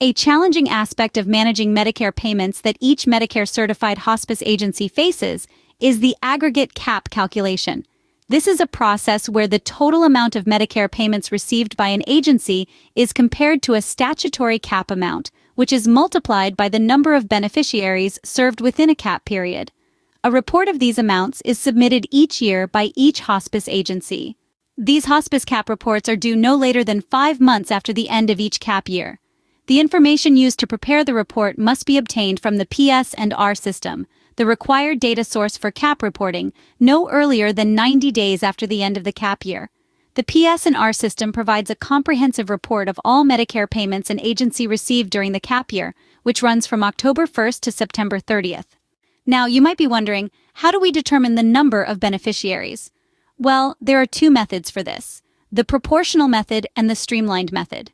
A challenging aspect of managing Medicare payments that each Medicare-certified hospice agency faces is the aggregate CAP calculation. This is a process where the total amount of Medicare payments received by an agency is compared to a statutory CAP amount, which is multiplied by the number of beneficiaries served within a CAP period. A report of these amounts is submitted each year by each hospice agency. These Hospice CAP reports are due no later than 5 months after the end of each CAP year. The information used to prepare the report must be obtained from the PS&R system, the required data source for CAP reporting, no earlier than 90 days after the end of the CAP year. The PS&R system provides a comprehensive report of all Medicare payments an agency received during the CAP year, which runs from October 1st to September 30th. Now, you might be wondering, how do we determine the number of beneficiaries? Well, there are 2 methods for this: the proportional method and the streamlined method.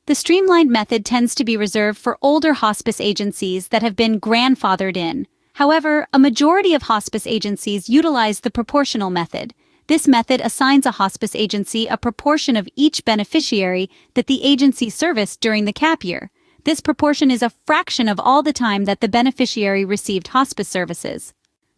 The streamlined method tends to be reserved for older hospice agencies that have been grandfathered in. However, a majority of hospice agencies utilize the proportional method. This method assigns a hospice agency a proportion of each beneficiary that the agency serviced during the CAP year. This proportion is a fraction of all the time that the beneficiary received hospice services.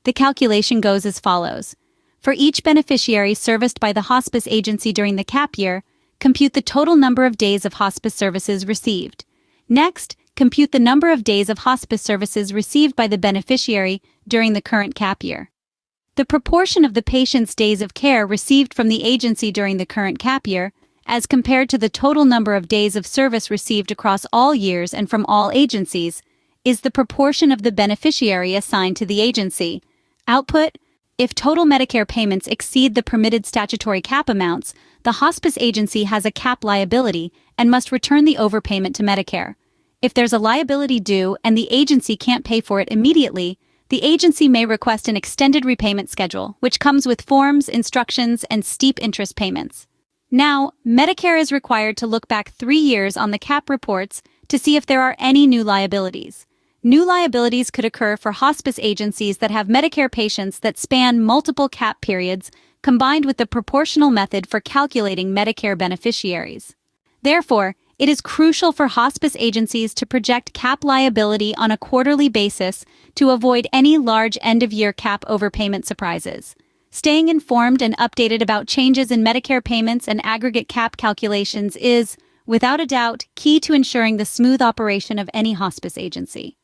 The calculation goes as follows. For each beneficiary serviced by the hospice agency during the CAP year, compute the total number of days of hospice services received. Next, compute the number of days of hospice services received by the beneficiary during the current CAP year. The proportion of the patient's days of care received from the agency during the current CAP year, as compared to the total number of days of service received across all years and from all agencies, is the proportion of the beneficiary assigned to the agency. Output: if total Medicare payments exceed the permitted statutory CAP amounts, the hospice agency has a CAP liability and must return the overpayment to Medicare. If there's a liability due and the agency can't pay for it immediately, the agency may request an extended repayment schedule, which comes with forms, instructions, and steep interest payments. Now, Medicare is required to look back 3 years on the CAP reports to see if there are any new liabilities. New liabilities could occur for hospice agencies that have Medicare patients that span multiple CAP periods, combined with the proportional method for calculating Medicare beneficiaries. Therefore, it is crucial for hospice agencies to project CAP liability on a quarterly basis to avoid any large end-of-year CAP overpayment surprises. Staying informed and updated about changes in Medicare payments and aggregate CAP calculations is, without a doubt, key to ensuring the smooth operation of any hospice agency.